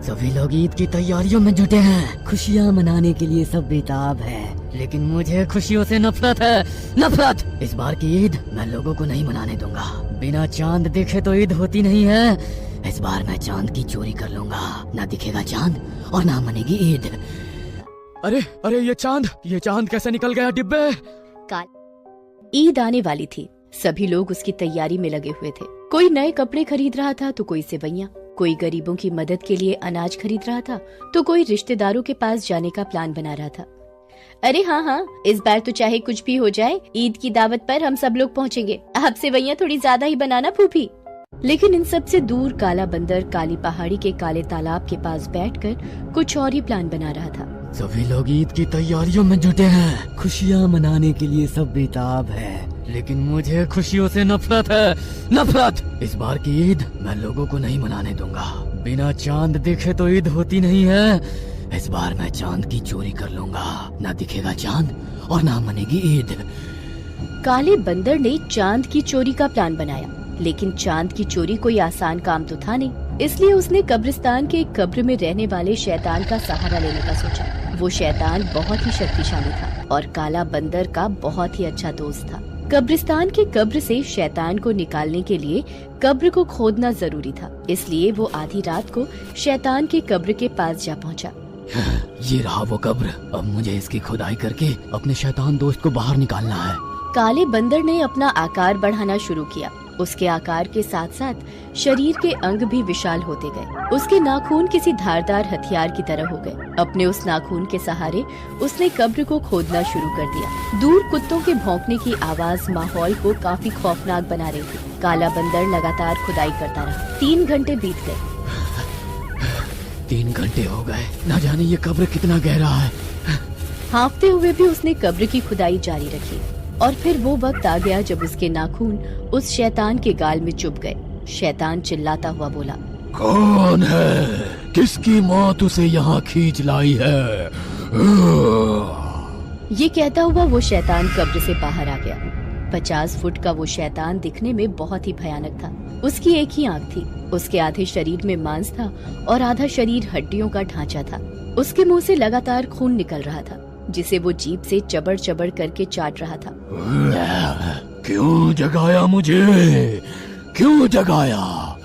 सभी लोग ईद की तैयारियों में जुटे हैं। खुशियाँ मनाने के लिए सब बेताब हैं, लेकिन मुझे खुशियों से नफरत है, नफरत। इस बार की ईद मैं लोगों को नहीं मनाने दूंगा। बिना चांद देखे तो ईद होती नहीं है। इस बार मैं चांद की चोरी कर लूंगा, ना दिखेगा चांद और ना मनेगी ईद। अरे अरे ये चांद कैसे निकल गया डिब्बे? ईद आने वाली थी। सभी लोग उसकी तैयारी में लगे हुए थे। कोई नए कपड़े खरीद रहा था तो कोई सेवइयाँ, कोई गरीबों की मदद के लिए अनाज खरीद रहा था तो कोई रिश्तेदारों के पास जाने का प्लान बना रहा था। अरे हाँ, इस बार तो चाहे कुछ भी हो जाए, ईद की दावत पर हम सब लोग पहुँचेंगे। आप सेवइयाँ थोड़ी ज्यादा ही बनाना फूफी। लेकिन इन सब से दूर काला बंदर काली पहाड़ी के काले तालाब के पास बैठकर कुछ और ही प्लान बना रहा था। सभी लोग ईद की तैयारियों में जुटे हैं। खुशियाँ मनाने के लिए सब बेताब है, लेकिन मुझे खुशियों से नफरत है, नफरत। इस बार की ईद मैं लोगों को नहीं मनाने दूंगा। बिना चांद देखे तो ईद होती नहीं है। इस बार मैं चांद की चोरी कर लूंगा, ना दिखेगा चांद और ना मनेगी ईद। काले बंदर ने चांद की चोरी का प्लान बनाया, लेकिन चांद की चोरी कोई आसान काम तो था नहीं। इसलिए उसने कब्रिस्तान के एक कब्र में रहने वाले शैतान का सहारा लेने का सोचा। वो शैतान बहुत ही शक्तिशाली था और काला बंदर का बहुत ही अच्छा दोस्त था। कब्रिस्तान के कब्र से शैतान को निकालने के लिए कब्र को खोदना जरूरी था। इसलिए वो आधी रात को शैतान के कब्र के पास जा पहुंचा। ये रहा वो कब्र। अब मुझे इसकी खुदाई करके अपने शैतान दोस्त को बाहर निकालना है। काले बंदर ने अपना आकार बढ़ाना शुरू किया। उसके आकार के साथ साथ शरीर के अंग भी विशाल होते गए। उसके नाखून किसी धारदार हथियार की तरह हो गए। अपने उस नाखून के सहारे उसने कब्र को खोदना शुरू कर दिया। दूर कुत्तों के भौंकने की आवाज माहौल को काफी खौफनाक बना रही थी। काला बंदर लगातार खुदाई करता रहा। 3 घंटे बीत गए। 3 घंटे हो गए। न जाने ये कब्र कितना गहरा है। हाँफते हुए भी उसने कब्र की खुदाई जारी रखी और फिर वो वक्त आ गया जब उसके नाखून उस शैतान के गाल में चुभ गए। शैतान चिल्लाता हुआ बोला, कौन है? किसकी मौत उसे यहाँ खींच लाई है? ये कहता हुआ वो शैतान कब्र से बाहर आ गया। 50 फुट का वो शैतान दिखने में बहुत ही भयानक था। उसकी एक ही आंख थी। उसके आधे शरीर में मांस था और आधा शरीर हड्डियों का ढांचा था। उसके मुंह से लगातार खून निकल रहा था, जिसे वो जीभ से चबड़ चबड़ करके चाट रहा था। क्यों जगाया मुझे? क्यों जगाया?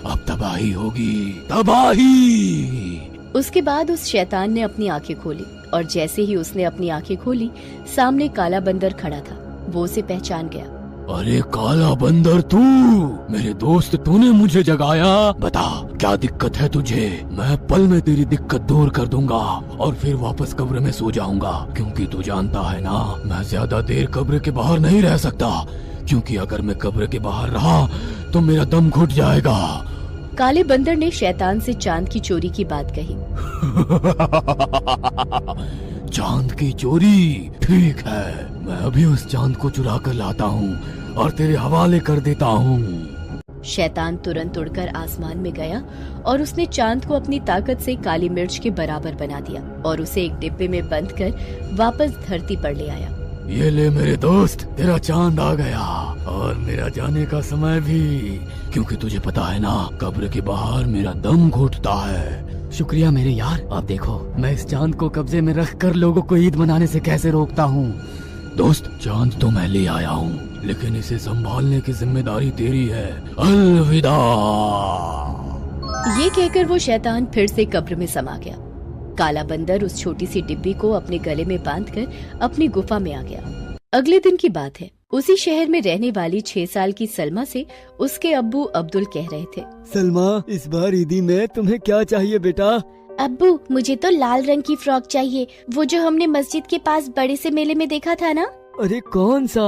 अब तबाही होगी, तबाही। उसके बाद उस शैतान ने अपनी आंखें खोली और जैसे ही उसने अपनी आंखें खोली, सामने काला बंदर खड़ा था। वो उसे पहचान गया। अरे काला बंदर, तू मेरे दोस्त, तूने मुझे जगाया। बता क्या दिक्कत है तुझे? मैं पल में तेरी दिक्कत दूर कर दूंगा और फिर वापस कब्र में सो जाऊंगा, क्योंकि तू जानता है ना, मैं ज्यादा देर कब्र के बाहर नहीं रह सकता, क्योंकि अगर मैं कब्र के बाहर रहा तो मेरा दम घुट जाएगा। काले बंदर ने शैतान से चांद की चोरी की बात कही। चांद की चोरी? ठीक है, मैं अभी उस चांद को चुरा कर लाता हूँ और तेरे हवाले कर देता हूँ। शैतान तुरंत उड़कर आसमान में गया और उसने चांद को अपनी ताकत से काली मिर्च के बराबर बना दिया और उसे एक डिब्बे में बंद कर वापस धरती पर ले आया। ये ले मेरे दोस्त, तेरा चांद आ गया और मेरा जाने का समय भी, क्योंकि तुझे पता है ना, कब्र के बाहर मेरा दम घुटता है। शुक्रिया मेरे यार। अब देखो मैं इस चांद को कब्जे में रखकर लोगों को ईद मनाने से कैसे रोकता हूँ। दोस्त, चांद तो मैं ले आया हूँ, लेकिन इसे संभालने की जिम्मेदारी तेरी है। अलविदा। ये कहकर वो शैतान फिर से कब्र में समा गया। काला बंदर उस छोटी सी डिब्बी को अपने गले में बांधकर अपनी गुफा में आ गया। अगले दिन की बात है। उसी शहर में रहने वाली 6 साल की सलमा से उसके अब्बू अब्दुल कह रहे थे, सलमा, इस बार ईदी में तुम्हें क्या चाहिए बेटा? अब्बू, मुझे तो लाल रंग की फ्रॉक चाहिए, वो जो हमने मस्जिद के पास बड़े से मेले में देखा था ना। अरे कौन सा?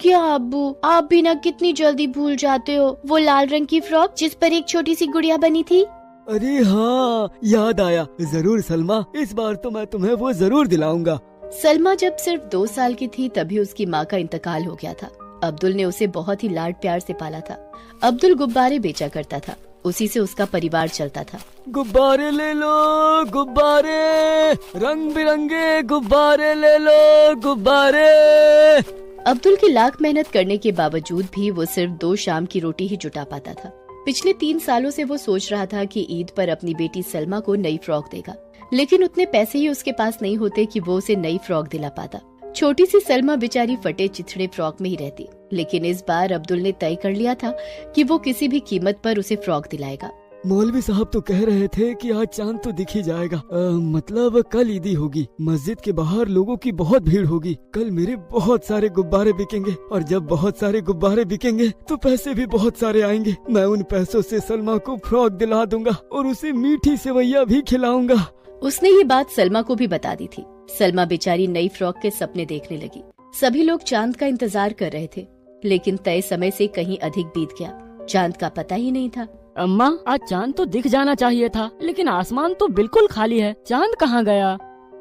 क्या अब्बू, आप भी ना कितनी जल्दी भूल जाते हो। वो लाल रंग की फ्रॉक जिस पर एक छोटी सी गुड़िया बनी थी। अरे हाँ, याद आया। जरूर सलमा, इस बार तो मैं तुम्हें वो जरूर दिलाऊंगा। सलमा जब सिर्फ 2 साल की थी तभी उसकी माँ का इंतकाल हो गया था। अब्दुल ने उसे बहुत ही लाड प्यार से पाला था। अब्दुल गुब्बारे बेचा करता था, उसी से उसका परिवार चलता था। गुब्बारे ले लो, गुब्बारे, रंग बिरंगे गुब्बारे ले लो, गुब्बारे। अब्दुल की लाख मेहनत करने के बावजूद भी वो सिर्फ 2 शाम की रोटी ही जुटा पाता था। पिछले 3 सालों से वो सोच रहा था कि ईद पर अपनी बेटी सलमा को नई फ्रॉक देगा, लेकिन उतने पैसे ही उसके पास नहीं होते कि वो उसे नई फ्रॉक दिला पाता। छोटी सी सलमा बेचारी फटे चिथड़े फ्रॉक में ही रहती, लेकिन इस बार अब्दुल ने तय कर लिया था कि वो किसी भी कीमत पर उसे फ्रॉक दिलाएगा। मौलवी साहब तो कह रहे थे कि आज चांद तो दिख ही जाएगा। मतलब कल ईदी होगी, मस्जिद के बाहर लोगों की बहुत भीड़ होगी। कल मेरे बहुत सारे गुब्बारे बिकेंगे और जब बहुत सारे गुब्बारे बिकेंगे तो पैसे भी बहुत सारे आएंगे। मैं उन पैसों से सलमा को फ्रॉक दिला दूंगा और उसे मीठी सेवैया भी खिलाऊंगा। उसने ये बात सलमा को भी बता दी थी। सलमा बेचारी नई फ्रॉक के सपने देखने लगी। सभी लोग चांद का इंतजार कर रहे थे, लेकिन तय समय से कहीं अधिक बीत गया। चांद का पता ही नहीं था। अम्मा, आज चांद तो दिख जाना चाहिए था, लेकिन आसमान तो बिल्कुल खाली है। चांद कहाँ गया?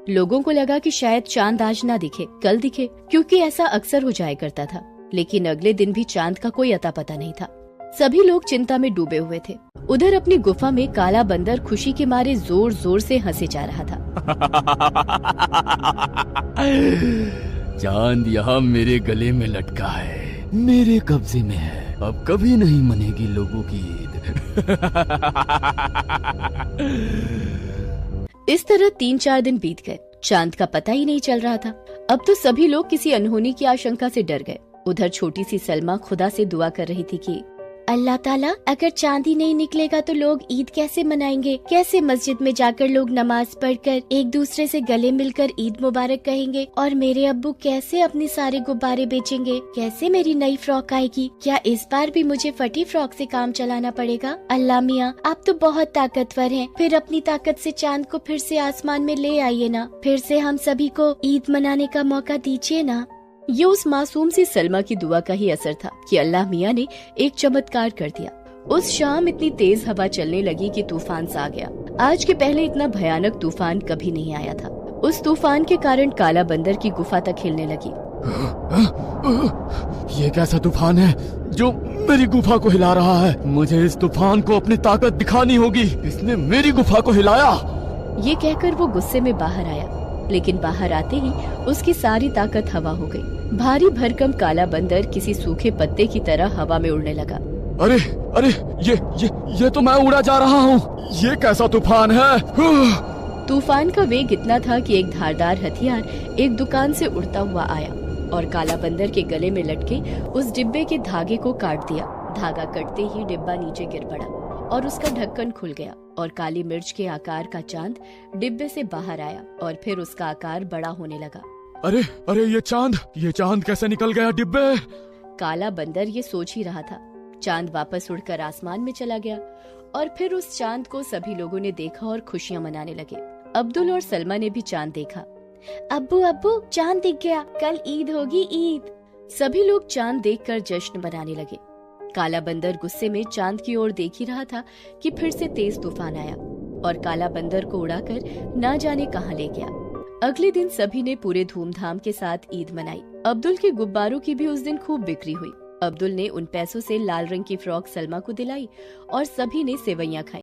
लोगों को लगा कि शायद चांद आज ना दिखे, कल दिखे, क्योंकि ऐसा अक्सर हो जाया करता था। लेकिन अगले दिन भी चांद का कोई अता पता नहीं था। सभी लोग चिंता में डूबे हुए थे। उधर अपनी गुफा में काला बंदर खुशी के मारे जोर जोर से हंसे जा रहा था। चांद यहाँ मेरे गले में लटका है, मेरे कब्जे में है। अब कभी नहीं मनेगी लोगों की ईद। इस तरह 3-4 दिन बीत गए। चांद का पता ही नहीं चल रहा था। अब तो सभी लोग किसी अनहोनी की आशंका से डर गए। उधर छोटी सी सलमा खुदा से दुआ कर रही थी कि अल्लाह ताला, अगर चांद ही नहीं निकलेगा तो लोग ईद कैसे मनाएंगे? कैसे मस्जिद में जाकर लोग नमाज पढ़कर एक दूसरे से गले मिलकर ईद मुबारक कहेंगे? और मेरे अब्बू कैसे अपने सारे गुब्बारे बेचेंगे? कैसे मेरी नई फ्रॉक आएगी? क्या इस बार भी मुझे फटी फ्रॉक से काम चलाना पड़ेगा? अल्लाह मियाँ, आप तो बहुत ताकतवर हैं। फिर अपनी ताकत से चांद को फिर से आसमान में ले आइए ना। फिर से हम सभी को ईद मनाने का मौका दीजिए ना। ये उस मासूम सी सलमा की दुआ का ही असर था कि अल्लाह मियाँ ने एक चमत्कार कर दिया। उस शाम इतनी तेज हवा चलने लगी कि तूफान सा आ गया। आज के पहले इतना भयानक तूफान कभी नहीं आया था। उस तूफान के कारण काला बंदर की गुफा तक हिलने लगी। ये कैसा तूफान है जो मेरी गुफा को हिला रहा है? मुझे इस तूफान को अपनी ताकत दिखानी होगी। इसने मेरी गुफा को हिलाया। ये कहकर वो गुस्से में बाहर आया, लेकिन बाहर आते ही उसकी सारी ताकत हवा हो गई। भारी भरकम काला बंदर किसी सूखे पत्ते की तरह हवा में उड़ने लगा। अरे अरे, ये तो मैं उड़ा जा रहा हूँ। ये कैसा तूफान है? तूफान का वेग इतना था कि एक धारदार हथियार एक दुकान से उड़ता हुआ आया और काला बंदर के गले में लटके उस डिब्बे के धागे को काट दिया। धागा कटते ही डिब्बा नीचे गिर पड़ा और उसका ढक्कन खुल गया और काली मिर्च के आकार का चांद डिब्बे से बाहर आया और फिर उसका आकार बड़ा होने लगा। अरे अरे, ये चांद कैसे निकल गया डिब्बे? काला बंदर ये सोच ही रहा था। चांद वापस उड़कर आसमान में चला गया और फिर उस चांद को सभी लोगों ने देखा और खुशियां मनाने लगे। अब्दुल और सलमा ने भी चांद देखा। अब्बू अब्बू, चांद दिख गया, कल ईद होगी, ईद। सभी लोग चांद देखकर जश्न मनाने लगे। काला बंदर गुस्से में चांद की ओर देख ही रहा था कि फिर से तेज तूफान आया और काला बंदर को उड़ाकर ना जाने कहां ले गया। अगले दिन सभी ने पूरे धूमधाम के साथ ईद मनाई। अब्दुल के गुब्बारों की भी उस दिन खूब बिक्री हुई। अब्दुल ने उन पैसों से लाल रंग की फ्रॉक सलमा को दिलाई और सभी ने सेवैयां खाई।